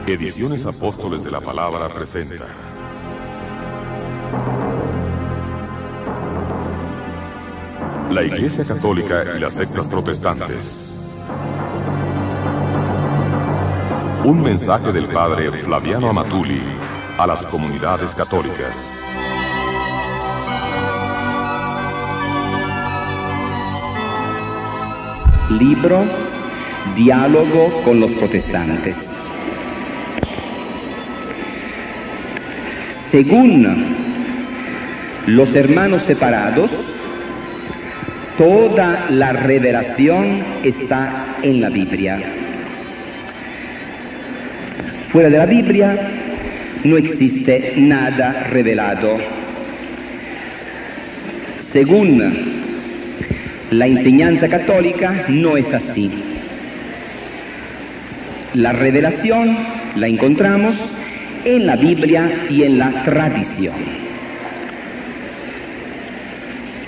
Ediciones Apóstoles de la Palabra presenta la Iglesia Católica y las sectas protestantes. Un mensaje del Padre Flaviano Amatulli a las comunidades católicas. Libro Diálogo con los protestantes. Según los hermanos separados, toda la revelación está en la Biblia. Fuera de la Biblia no existe nada revelado. Según la enseñanza católica no es así. La revelación la encontramos en la Biblia y en la tradición.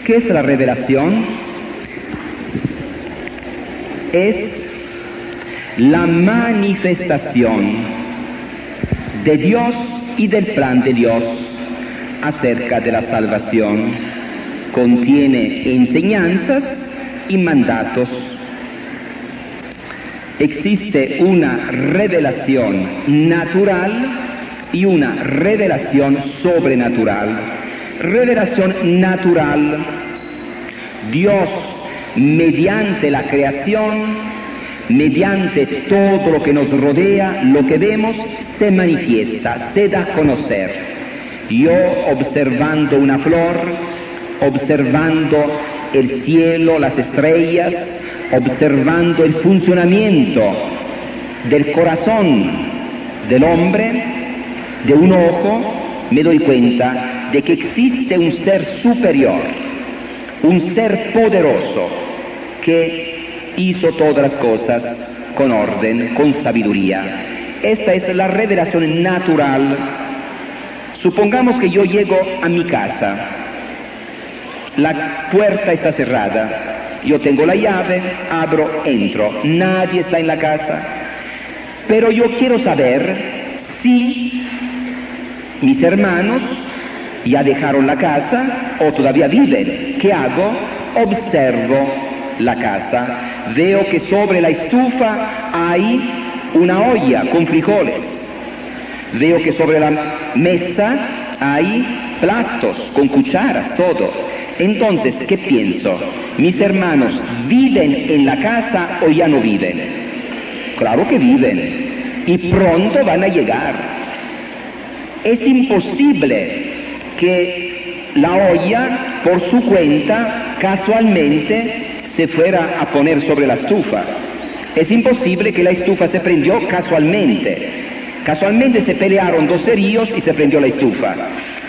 ¿Qué es la revelación? Es la manifestación de Dios y del plan de Dios acerca de la salvación. Contiene enseñanzas y mandatos. Existe una revelación natural y una revelación sobrenatural. Revelación natural: Dios, mediante la creación, mediante todo lo que nos rodea, lo que vemos, se manifiesta, se da a conocer. Yo, observando una flor, observando el cielo, las estrellas, observando el funcionamiento del corazón del hombre, de un ojo, me doy cuenta de que existe un ser superior, un ser poderoso que hizo todas las cosas con orden, con sabiduría. Esta es la revelación natural. Supongamos que yo llego a mi casa. La puerta está cerrada, yo tengo la llave, abro, entro, nadie está en la casa, pero yo quiero saber si mis hermanos ya dejaron la casa o todavía viven. ¿Qué hago? Observo la casa, veo que sobre la estufa hay una olla con frijoles, veo que sobre la mesa hay platos con cucharas, todo. Entonces, ¿qué pienso? ¿Mis hermanos viven en la casa o ya no viven? Claro que viven y pronto van a llegar. Es imposible que la olla, por su cuenta, casualmente se fuera a poner sobre la estufa. Es imposible que la estufa se prendió casualmente. Casualmente se pelearon dos cerillos y se prendió la estufa.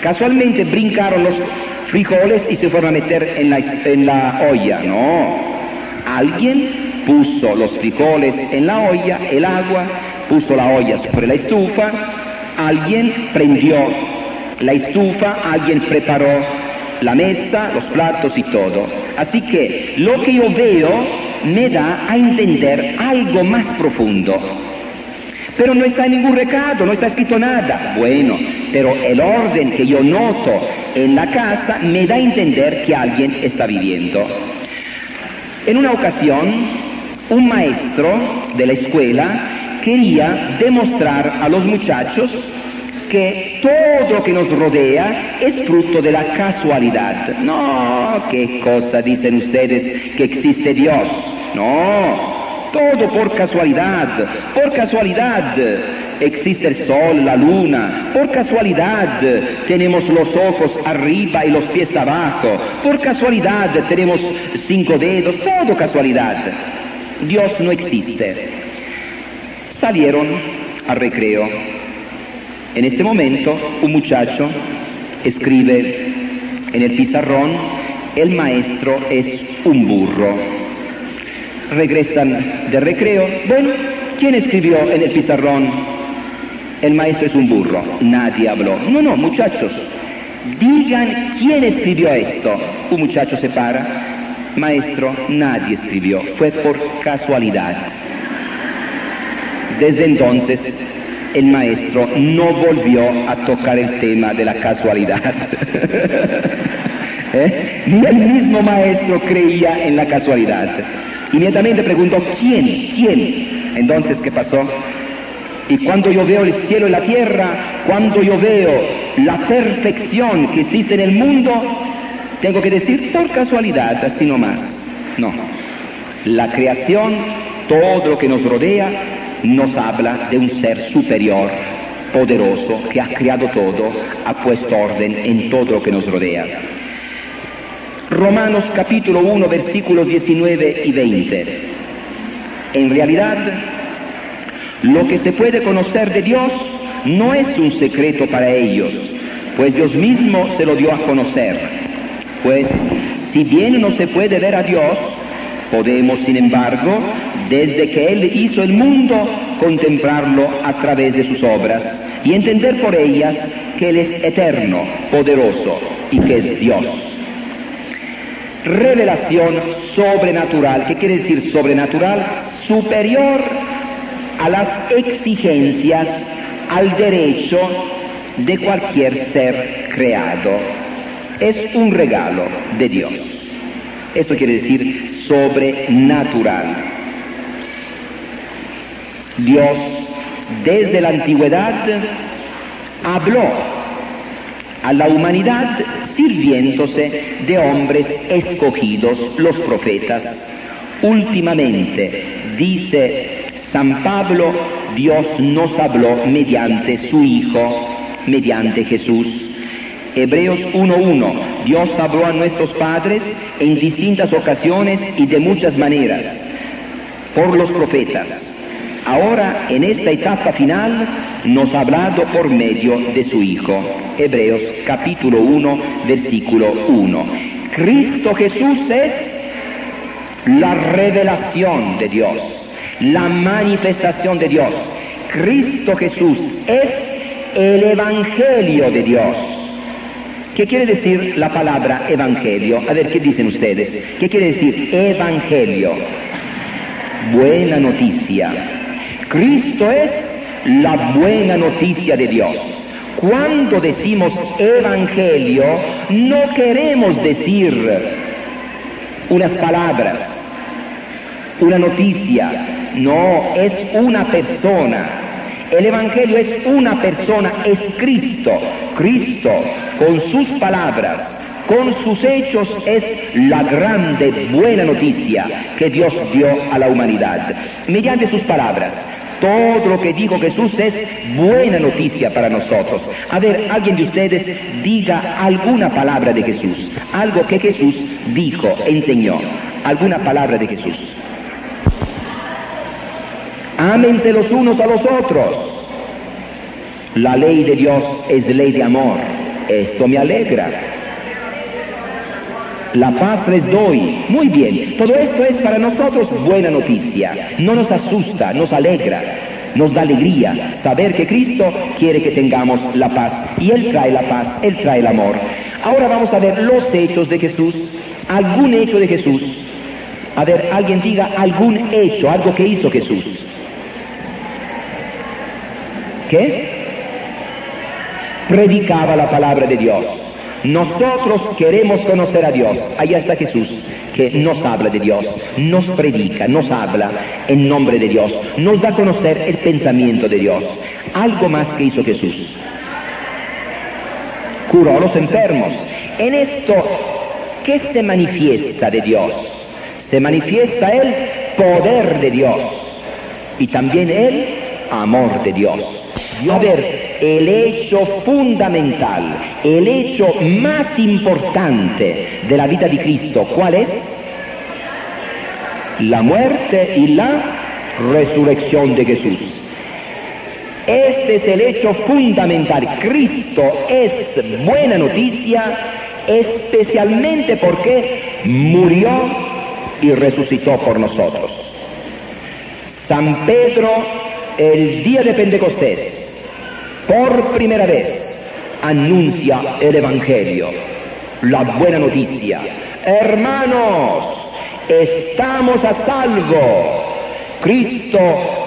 Casualmente brincaron los frijoles y se fueron a meter en la olla. No, alguien puso los frijoles en la olla, el agua, puso la olla sobre la estufa, alguien prendió la estufa, alguien preparó la mesa, los platos y todo. Así que lo que yo veo me da a entender algo más profundo. Pero no está en ningún recado, no está escrito nada. Bueno, pero el orden que yo noto en la casa me da a entender que alguien está viviendo. En una ocasión, un maestro de la escuela quería demostrar a los muchachos que todo lo que nos rodea es fruto de la casualidad. No, ¿qué cosa dicen ustedes que existe Dios? No. Todo por casualidad existe el sol, la luna, por casualidad tenemos los ojos arriba y los pies abajo, por casualidad tenemos 5 dedos, todo casualidad. Dios no existe. Salieron al recreo. En este momento un muchacho escribe en el pizarrón: el maestro es un burro. Regresan del recreo. Bueno, ¿quién escribió en el pizarrón? El maestro es un burro. Nadie habló. No, muchachos, digan quién escribió esto. Un muchacho se para. Maestro, nadie escribió. Fue por casualidad. Desde entonces el maestro no volvió a tocar el tema de la casualidad. Ni el mismo maestro creía en la casualidad. Inmediatamente preguntó, ¿quién? Entonces, ¿qué pasó? Y cuando yo veo el cielo y la tierra, cuando yo veo la perfección que existe en el mundo, tengo que decir por casualidad, así nomás. No. La creación, todo lo que nos rodea, nos habla de un ser superior, poderoso, que ha creado todo, ha puesto orden en todo lo que nos rodea. Romanos capítulo 1, versículos 19 y 20. En realidad, lo que se puede conocer de Dios no es un secreto para ellos, pues Dios mismo se lo dio a conocer. Pues, si bien no se puede ver a Dios, podemos, sin embargo, desde que Él hizo el mundo, contemplarlo a través de sus obras y entender por ellas que Él es eterno, poderoso y que es Dios. Revelación sobrenatural. ¿Qué quiere decir sobrenatural? Superior a las exigencias, al derecho de cualquier ser creado. Es un regalo de Dios. Esto quiere decir sobrenatural. Dios, desde la antigüedad, habló a la humanidad sirviéndose de hombres escogidos, los profetas. Últimamente, dice San Pablo, Dios nos habló mediante su Hijo, mediante Jesús. Hebreos 1:1, Dios habló a nuestros padres en distintas ocasiones y de muchas maneras, por los profetas. Ahora, en esta etapa final, nos ha hablado por medio de su Hijo. Hebreos capítulo 1, versículo 1. Cristo Jesús es la revelación de Dios, la manifestación de Dios. Cristo Jesús es el Evangelio de Dios. ¿Qué quiere decir la palabra Evangelio? A ver, ¿qué dicen ustedes? ¿Qué quiere decir Evangelio? Buena noticia. Cristo es la buena noticia de Dios. Cuando decimos Evangelio, no queremos decir unas palabras, una noticia. No, es una persona. El Evangelio es una persona, es Cristo. Cristo, con sus palabras, con sus hechos, es la grande buena noticia que Dios dio a la humanidad. Mediante sus palabras, todo lo que dijo Jesús es buena noticia para nosotros. A ver, alguien de ustedes diga alguna palabra de Jesús, algo que Jesús dijo, enseñó, alguna palabra de Jesús. Ámense los unos a los otros. La ley de Dios es ley de amor. Esto me alegra. La paz les doy. Muy bien. Todo esto es para nosotros buena noticia. No nos asusta, nos alegra, nos da alegría saber que Cristo quiere que tengamos la paz. Y Él trae la paz, Él trae el amor. Ahora vamos a ver los hechos de Jesús. Algún hecho de Jesús. A ver, alguien diga algún hecho, algo que hizo Jesús. ¿Qué? Predicaba la palabra de Dios. Nosotros queremos conocer a Dios. Allá está Jesús, que nos habla de Dios, nos predica, nos habla en nombre de Dios, nos da a conocer el pensamiento de Dios. Algo más que hizo Jesús. Curó a los enfermos. En esto, ¿qué se manifiesta de Dios? Se manifiesta el poder de Dios y también el amor de Dios. A ver, el hecho fundamental, el hecho más importante de la vida de Cristo, ¿cuál es? La muerte y la resurrección de Jesús. Este es el hecho fundamental. Cristo es buena noticia, especialmente porque murió y resucitó por nosotros. San Pedro, el día de Pentecostés, por primera vez anuncia el Evangelio, la buena noticia. Hermanos, estamos a salvo. Cristo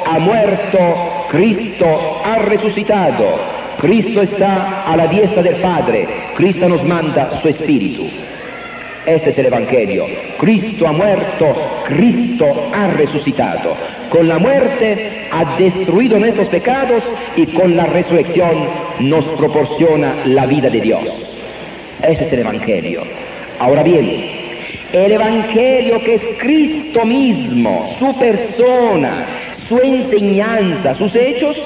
ha muerto Cristo ha resucitado, Cristo está a la diestra del Padre, Cristo nos manda su Espíritu. Este es el Evangelio. Cristo ha muerto, Cristo ha resucitado. Con la muerte ha destruido nuestros pecados y con la resurrección nos proporciona la vida de Dios. Ese es el Evangelio. Ahora bien, el Evangelio, que es Cristo mismo, su persona, su enseñanza, sus hechos,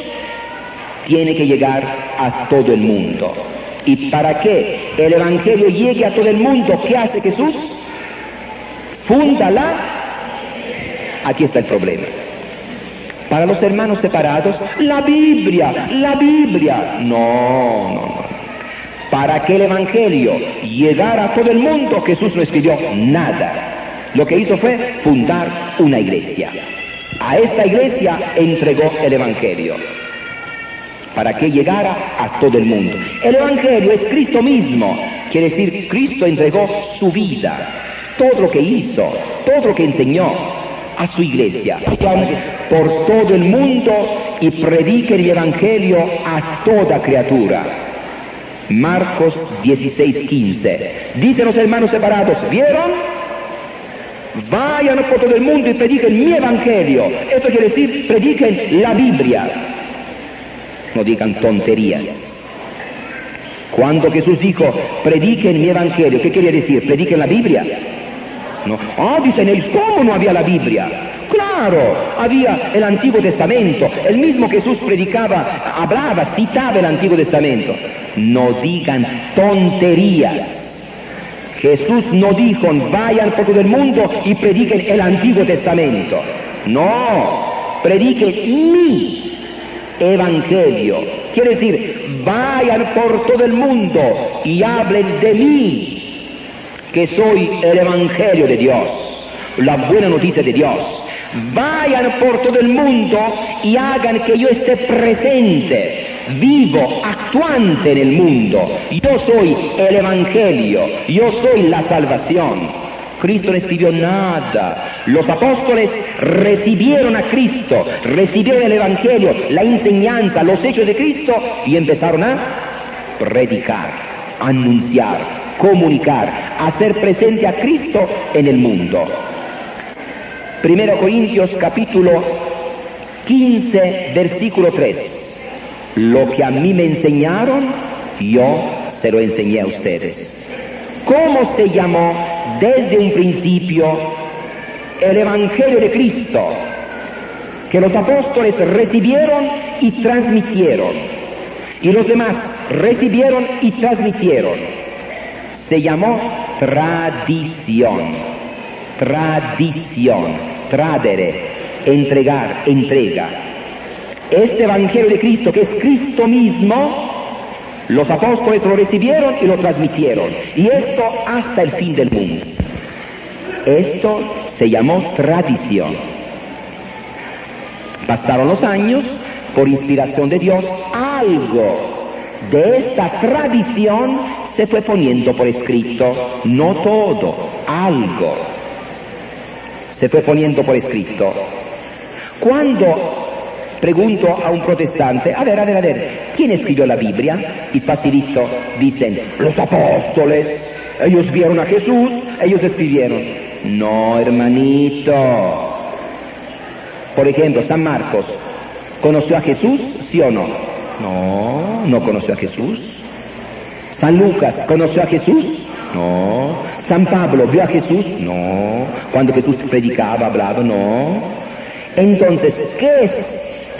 tiene que llegar a todo el mundo. ¿Y para que el Evangelio llegue a todo el mundo, qué hace Jesús? Fúndala. Aquí está el problema. Para los hermanos separados, la Biblia. No. Para que el Evangelio llegara a todo el mundo, Jesús no escribió nada. Lo que hizo fue fundar una iglesia. A esta iglesia entregó el Evangelio, para que llegara a todo el mundo. El Evangelio es Cristo mismo, quiere decir, Cristo entregó su vida, todo lo que hizo, todo lo que enseñó a su iglesia. Por todo el mundo y prediquen el Evangelio a toda criatura. Marcos 16:15. Dicen los hermanos separados, ¿vieron? Vayan por todo el mundo y prediquen mi Evangelio. Esto quiere decir, prediquen la Biblia. No digan tonterías. Cuando Jesús dijo, prediquen mi Evangelio, ¿qué quería decir? ¿Prediquen la Biblia? No. Dicen ellos, ¿cómo no había la Biblia? Claro, había el Antiguo Testamento. El mismo Jesús predicaba, hablaba, citaba el Antiguo Testamento. No digan tonterías. Jesús no dijo, vayan por todo el mundo y prediquen el Antiguo Testamento. No, prediquen mi Evangelio. Quiere decir, vayan por todo el mundo y hablen de mí, que soy el Evangelio de Dios, la buena noticia de Dios. Vayan por todo el mundo y hagan que yo esté presente, vivo, actuante en el mundo. Yo soy el Evangelio, yo soy la salvación. Cristo no escribió nada. Los apóstoles recibieron a Cristo, recibieron el Evangelio, la enseñanza, los hechos de Cristo y empezaron a predicar, anunciar, comunicar, hacer presente a Cristo en el mundo. 1 Corintios capítulo 15, versículo 3. Lo que a mí me enseñaron, yo se lo enseñé a ustedes. ¿Cómo se llamó desde un principio el Evangelio de Cristo, que los apóstoles recibieron y transmitieron, y los demás recibieron y transmitieron? Se llamó tradición. Tradere, entregar, entrega. Este Evangelio de Cristo, que es Cristo mismo, los apóstoles lo recibieron y lo transmitieron, y esto hasta el fin del mundo. Esto se llamó tradición. Pasaron los años, por inspiración de Dios, algo de esta tradición se fue poniendo por escrito, no todo, algo se fue poniendo por escrito. Cuando pregunto a un protestante, a ver, ¿quién escribió la Biblia? Y facilito dicen, los apóstoles, ellos vieron a Jesús, ellos escribieron. No, hermanito. Por ejemplo, San Marcos, ¿conoció a Jesús, sí o no? No, no conoció a Jesús. San Lucas, ¿conoció a Jesús? No. San Pablo, ¿vio a Jesús? No. Cuando Jesús predicaba, hablaba, no. Entonces, ¿qué es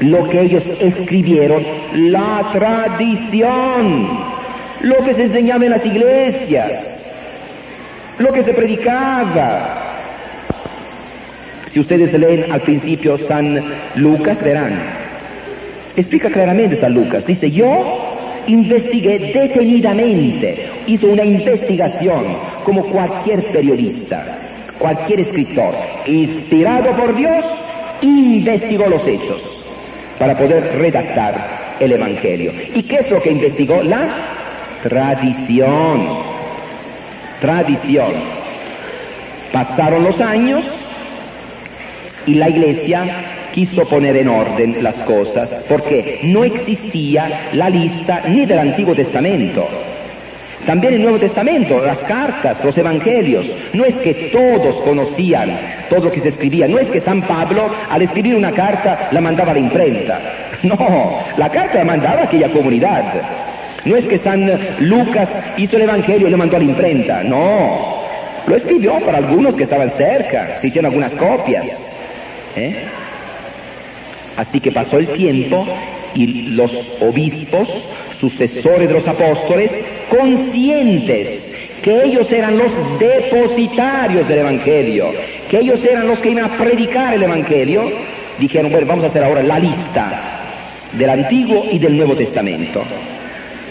lo que ellos escribieron? La tradición, lo que se enseñaba en las iglesias, lo que se predicaba. Si ustedes leen al principio San Lucas, verán, explica claramente San Lucas, dice, yo investigué detenidamente, hizo una investigación como cualquier periodista, cualquier escritor, inspirado por Dios, investigó los hechos para poder redactar el Evangelio. ¿Y qué es lo que investigó? La tradición. Tradición. Pasaron los años y la iglesia quiso poner en orden las cosas, porque no existía la lista ni del Antiguo Testamento. También el Nuevo Testamento, las cartas, los evangelios, no es que todos conocían todo lo que se escribía, no es que San Pablo al escribir una carta la mandaba a la imprenta, no, la carta la mandaba a aquella comunidad, no es que San Lucas hizo el evangelio y lo mandó a la imprenta, no, lo escribió para algunos que estaban cerca, se hicieron algunas copias, Así que pasó el tiempo y los obispos, sucesores de los apóstoles, conscientes que ellos eran los depositarios del Evangelio, que ellos eran los que iban a predicar el Evangelio, dijeron, bueno, vamos a hacer ahora la lista del Antiguo y del Nuevo Testamento,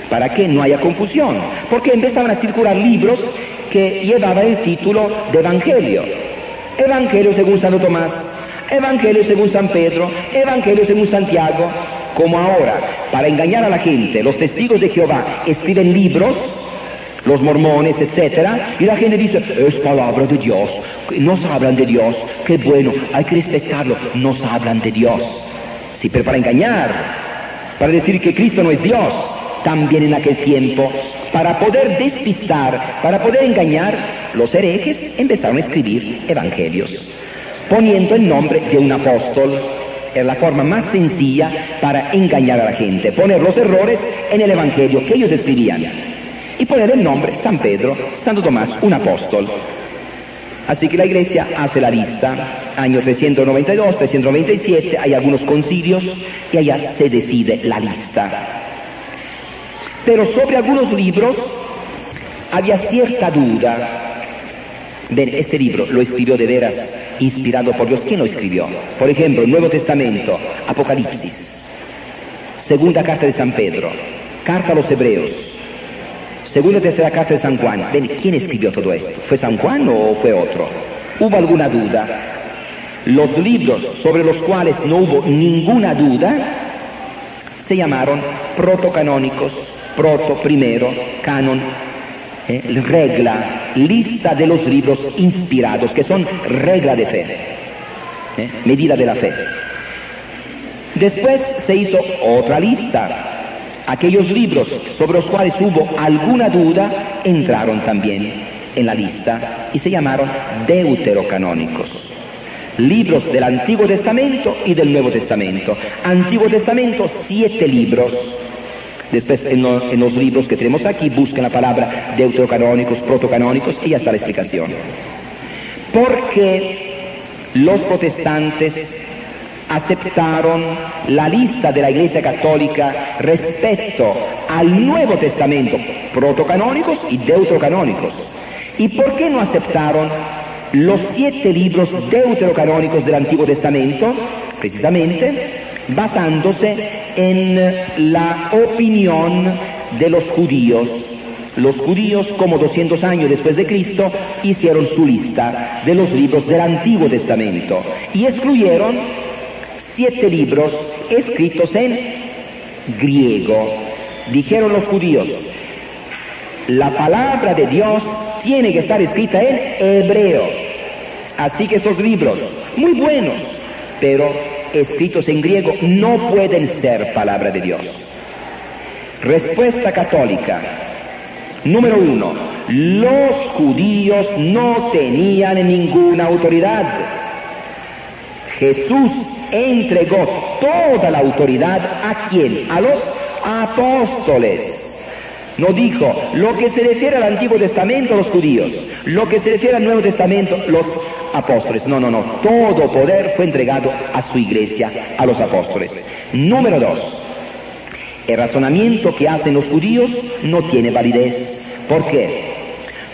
para que no haya confusión, porque empezaban a circular libros que llevaban el título de Evangelio. Evangelio según Santo Tomás, Evangelio según San Pedro, Evangelio según Santiago. Como ahora, para engañar a la gente, los testigos de Jehová escriben libros, los mormones, etcétera, y la gente dice, es palabra de Dios, nos hablan de Dios, qué bueno, hay que respetarlo, nos hablan de Dios. Sí, pero para engañar, para decir que Cristo no es Dios, también en aquel tiempo, para poder despistar, para poder engañar, los herejes empezaron a escribir evangelios, poniendo el nombre de un apóstol. Es la forma más sencilla para engañar a la gente, poner los errores en el evangelio que ellos escribían y poner el nombre San Pedro, Santo Tomás, un apóstol. Así que la Iglesia hace la lista, año 392, 397, hay algunos concilios y allá se decide la lista. Pero sobre algunos libros había cierta duda. Ven, este libro lo escribió de veras inspirado por Dios. ¿Quién lo escribió? Por ejemplo, el Nuevo Testamento, Apocalipsis, segunda carta de San Pedro, carta a los Hebreos, segunda y tercera carta de San Juan. Ven, ¿quién escribió todo esto? ¿Fue San Juan o fue otro? ¿Hubo alguna duda? Los libros sobre los cuales no hubo ninguna duda se llamaron protocanónicos, proto, primero, canon, regla, lista de los libros inspirados, que son regla de fe, medida de la fe. Después se hizo otra lista. Aquellos libros sobre los cuales hubo alguna duda entraron también en la lista y se llamaron deuterocanónicos. Libros del Antiguo Testamento y del Nuevo Testamento. Antiguo Testamento, 7 libros. Después en los libros que tenemos aquí buscan la palabra deuterocanónicos, protocanónicos y ya está la explicación. Porque los protestantes aceptaron la lista de la Iglesia Católica respecto al Nuevo Testamento, protocanónicos y deuterocanónicos. ¿Y por qué no aceptaron los 7 libros deuterocanónicos del Antiguo Testamento? Precisamente basándose en la opinión de los judíos. Los judíos, como 200 años después de Cristo, hicieron su lista de los libros del Antiguo Testamento y excluyeron 7 libros escritos en griego. Dijeron los judíos, la palabra de Dios tiene que estar escrita en hebreo. Así que estos libros, muy buenos, pero escritos en griego, no pueden ser palabra de Dios. Respuesta católica. Número 1. Los judíos no tenían ninguna autoridad. Jesús entregó toda la autoridad ¿a quién? A los apóstoles. No dijo, lo que se refiere al Antiguo Testamento, los judíos, lo que se refiere al Nuevo Testamento, los apóstoles. No, todo poder fue entregado a su iglesia, a los apóstoles. Número 2, el razonamiento que hacen los judíos no tiene validez. ¿Por qué?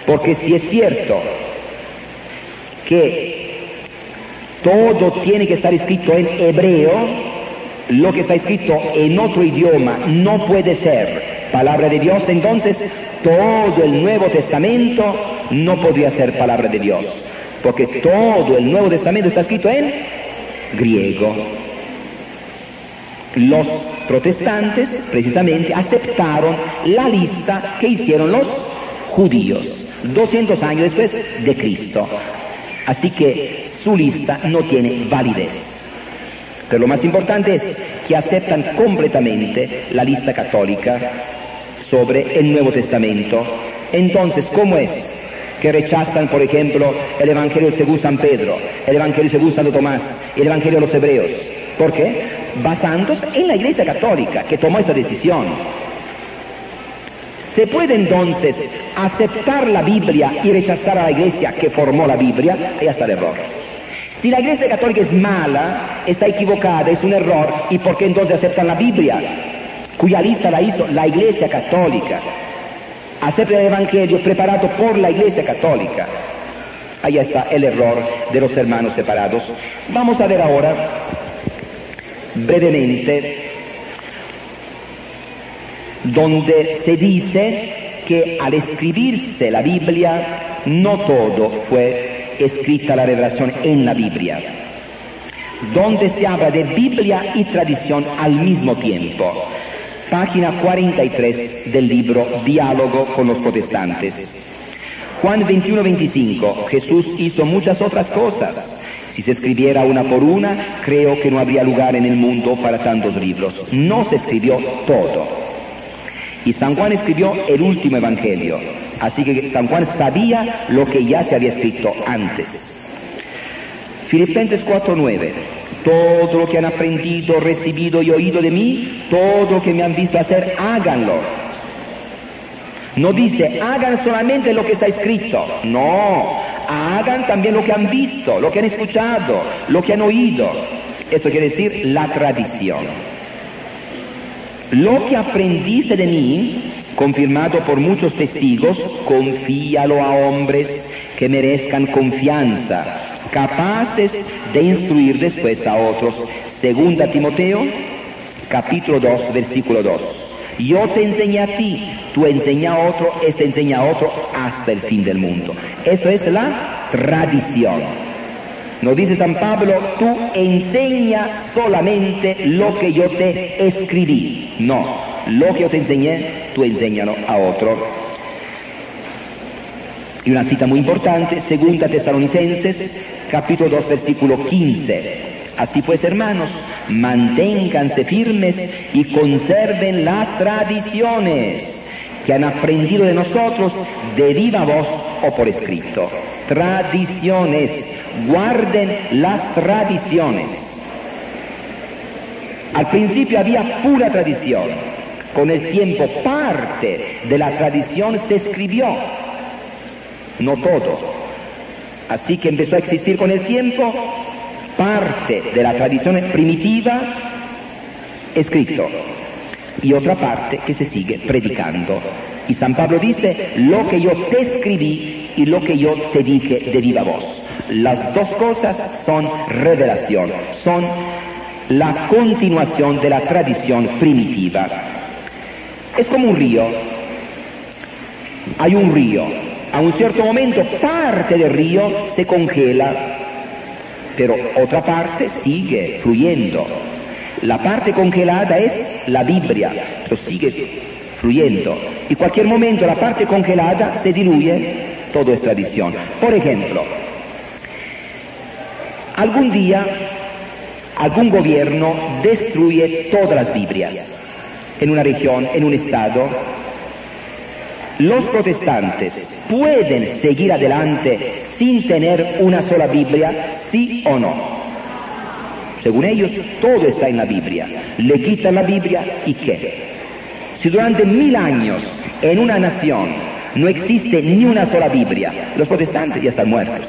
Porque si es cierto que todo tiene que estar escrito en hebreo, lo que está escrito en otro idioma no puede ser palabra de Dios, entonces todo el Nuevo Testamento no podría ser palabra de Dios, porque todo el Nuevo Testamento está escrito en griego. Los protestantes precisamente aceptaron la lista que hicieron los judíos 200 años después de Cristo, así que su lista no tiene validez. Pero lo más importante es que aceptan completamente la lista católica sobre el Nuevo Testamento. Entonces, ¿cómo es que rechazan, por ejemplo, el Evangelio según San Pedro, el Evangelio según Santo Tomás, el Evangelio de los Hebreos? ¿Por qué? Basándose en la Iglesia Católica, que tomó esta decisión. ¿Se puede entonces aceptar la Biblia y rechazar a la Iglesia que formó la Biblia? Ahí está el error. Si la Iglesia Católica es mala, está equivocada, es un error, ¿y por qué entonces aceptan la Biblia? Cuya lista la hizo la Iglesia Católica. Aceptan el Evangelio preparado por la Iglesia Católica. Ahí está el error de los hermanos separados. Vamos a ver ahora, brevemente, donde se dice que al escribirse la Biblia, no todo fue escrita la revelación en la Biblia, donde se habla de Biblia y tradición al mismo tiempo. Página 43 del libro Diálogo con los protestantes. Juan 21-25, Jesús hizo muchas otras cosas. Si se escribiera una por una, creo que no habría lugar en el mundo para tantos libros. No se escribió todo. Y San Juan escribió el último evangelio. Así que San Juan sabía lo que ya se había escrito antes. Filipenses 4:9. Todo lo que han aprendido, recibido y oído de mí, todo lo que me han visto hacer, háganlo. No dice, hagan solamente lo que está escrito. No, hagan también lo que han visto, lo que han escuchado, lo que han oído. Esto quiere decir la tradición. Lo que aprendiste de mí, confirmado por muchos testigos, confíalo a hombres que merezcan confianza, capaces de instruir después a otros. Segunda Timoteo, capítulo 2, versículo 2. Yo te enseñé a ti, tú enseña a otro, este enseña a otro hasta el fin del mundo. Esto es la tradición. No dice San Pablo, tú enseña solamente lo que yo te escribí. No, lo que yo te enseñé, tú enséñalo a otro. Y una cita muy importante, Segunda Tesalonicenses, capítulo 2, versículo 15. Así pues, hermanos, manténganse firmes y conserven las tradiciones que han aprendido de nosotros de viva voz o por escrito. Tradiciones, guarden las tradiciones. Al principio había pura tradición. Con el tiempo parte de la tradición se escribió, no todo. Así que empezó a existir con el tiempo parte de la tradición primitiva escrito y otra parte que se sigue predicando. Y San Pablo dice, lo que yo te escribí y lo que yo te dije de viva voz. Las dos cosas son revelación, son la continuación de la tradición primitiva. Es como un río. Hay un río. A un cierto momento parte del río se congela, pero otra parte sigue fluyendo. La parte congelada es la Biblia, pero sigue fluyendo. Y en cualquier momento la parte congelada se diluye, todo es tradición. Por ejemplo, algún día algún gobierno destruye todas las Biblias en una región, en un estado. Los protestantes pueden seguir adelante sin tener una sola Biblia, ¿sí o no? Según ellos, todo está en la Biblia. Le quitan la Biblia y ¿qué? Si durante 1000 años en una nación no existe ni una sola Biblia, los protestantes ya están muertos.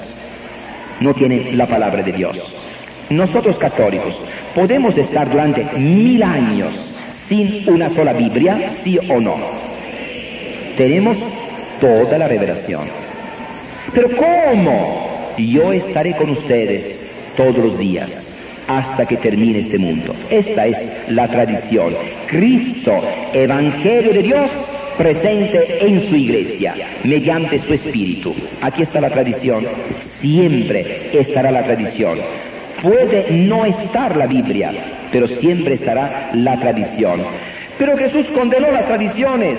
No tienen la palabra de Dios. Nosotros católicos, ¿podemos estar durante 1000 años sin una sola Biblia, sí o no? Tenemos toda la revelación. Pero ¿cómo? Yo estaré con ustedes todos los días hasta que termine este mundo. Esta es la tradición. Cristo, Evangelio de Dios, presente en su iglesia, mediante su Espíritu. Aquí está la tradición. Siempre estará la tradición. Puede no estar la Biblia, pero siempre estará la tradición. Pero Jesús condenó las tradiciones.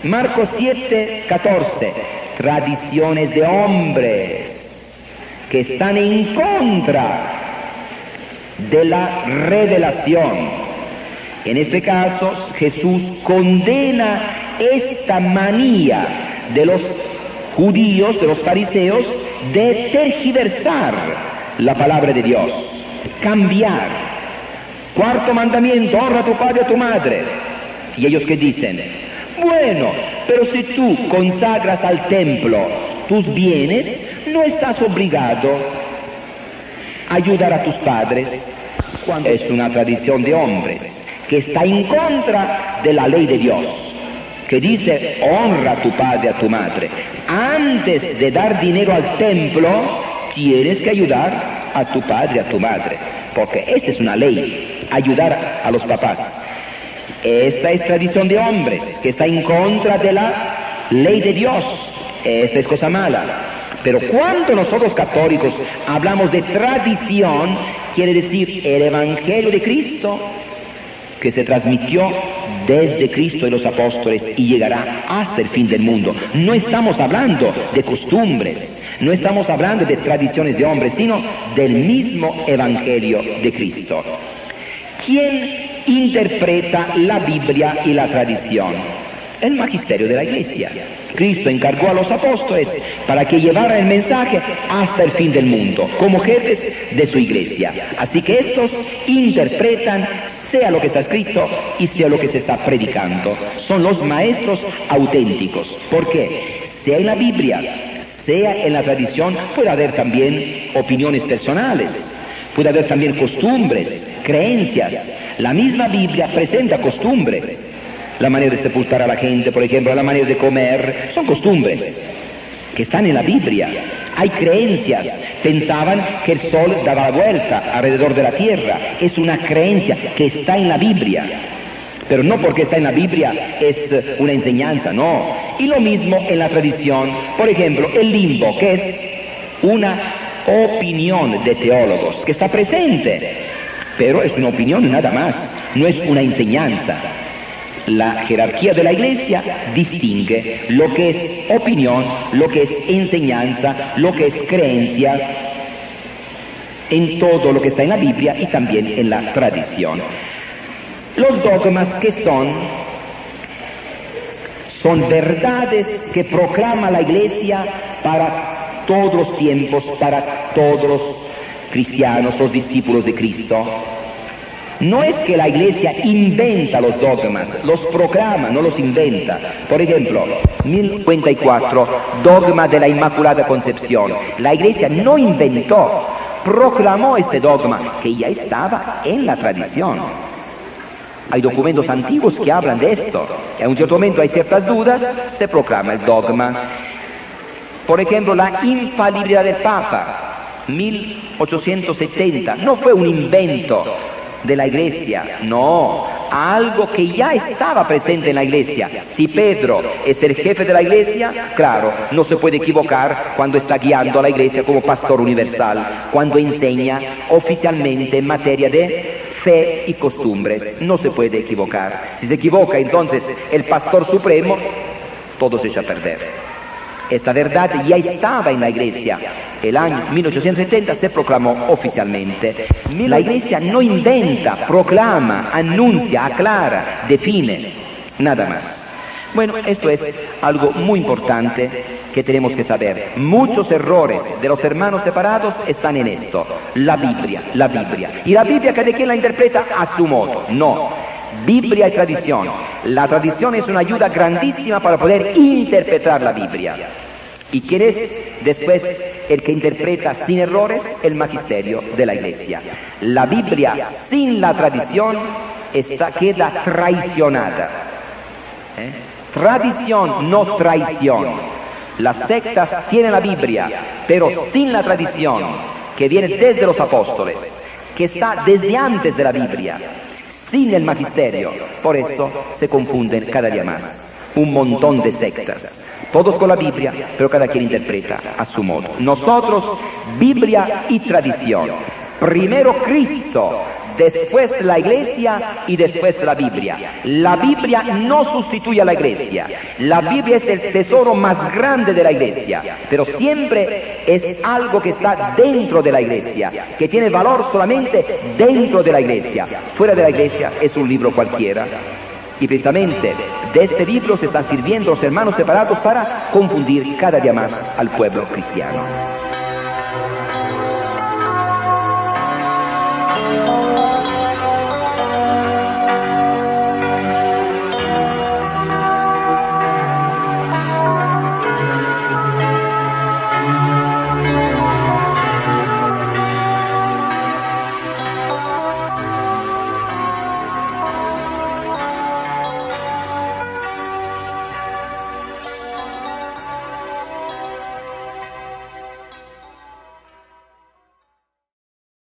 Marcos 7:14, tradiciones de hombres que están en contra de la revelación. En este caso, Jesús condena esta manía de los judíos, de los fariseos, de tergiversar la palabra de Dios, cambiar. Cuarto mandamiento, honra a tu padre y a tu madre. Y ellos que dicen, bueno, pero si tú consagras al templo tus bienes, no estás obligado a ayudar a tus padres. Cuando es una tradición de hombres que está en contra de la ley de Dios, que dice, honra a tu padre y a tu madre. Antes de dar dinero al templo, tienes que ayudar a tu padre y a tu madre, porque esta es una ley, ayudar a los papás. Esta es tradición de hombres, que está en contra de la ley de Dios. Esta es cosa mala. Pero cuando nosotros católicos hablamos de tradición, quiere decir el Evangelio de Cristo, que se transmitió desde Cristo y los apóstoles y llegará hasta el fin del mundo. No estamos hablando de costumbres, no estamos hablando de tradiciones de hombres, sino del mismo Evangelio de Cristo. ¿Quién interpreta la Biblia y la tradición? El magisterio de la Iglesia. Cristo encargó a los apóstoles para que llevaran el mensaje hasta el fin del mundo, como jefes de su Iglesia. Así que estos interpretan sea lo que está escrito y sea lo que se está predicando. Son los maestros auténticos. ¿Por qué? Sea en la Biblia, sea en la tradición, puede haber también opiniones personales, puede haber también costumbres, creencias. La misma Biblia presenta costumbres. La manera de sepultar a la gente, por ejemplo, la manera de comer, son costumbres que están en la Biblia. Hay creencias. Pensaban que el sol daba la vuelta alrededor de la tierra. Es una creencia que está en la Biblia. Pero no porque está en la Biblia es una enseñanza, no. Y lo mismo en la tradición. Por ejemplo, el limbo, que es una opinión de teólogos, que está presente. Pero es una opinión nada más, no es una enseñanza. La jerarquía de la Iglesia distingue lo que es opinión, lo que es enseñanza, lo que es creencia, en todo lo que está en la Biblia y también en la tradición. Los dogmas que son verdades que proclama la Iglesia para todos los tiempos, para todos los cristianos, los discípulos de Cristo. No es que la Iglesia inventa los dogmas, los proclama, no los inventa. Por ejemplo, 1054, dogma de la Inmaculada Concepción. La Iglesia no inventó, proclamó este dogma que ya estaba en la tradición. Hay documentos antiguos que hablan de esto. En un cierto momento hay ciertas dudas, se proclama el dogma. Por ejemplo, la infalibilidad del Papa, 1870, no fue un invento de la Iglesia, no, algo que ya estaba presente en la Iglesia. Si Pedro es el jefe de la Iglesia, claro, no se puede equivocar cuando está guiando a la Iglesia como pastor universal, cuando enseña oficialmente en materia de fe y costumbres, no se puede equivocar. Si se equivoca entonces el pastor supremo, todo se echa a perder. Esta verdad ya estaba en la Iglesia. El año 1870 se proclamó oficialmente. La Iglesia no inventa, proclama, anuncia, aclara, define, nada más. Bueno, esto es algo muy importante que tenemos que saber. Muchos errores de los hermanos separados están en esto. La Biblia. Y la Biblia cada quien la interpreta a su modo. No. Biblia y tradición. La tradición es una ayuda grandísima para poder interpretar la Biblia. ¿Y quién es después el que interpreta sin errores? El magisterio de la Iglesia. La Biblia sin la tradición queda traicionada. Tradición, no traición. Las sectas tienen la Biblia, pero sin la tradición, que viene desde los apóstoles, que está desde antes de la Biblia, sin el magisterio. Por eso se confunden cada día más. Un montón de sectas. Todos con la Biblia, pero cada quien interpreta a su modo. Nosotros, Biblia y tradición. Primero Cristo, después la Iglesia y después la Biblia. La Biblia no sustituye a la Iglesia. La Biblia es el tesoro más grande de la Iglesia, pero siempre es algo que está dentro de la Iglesia, que tiene valor solamente dentro de la Iglesia. Fuera de la Iglesia es un libro cualquiera. Y precisamente de este libro se están sirviendo los hermanos separados para confundir cada día más al pueblo cristiano.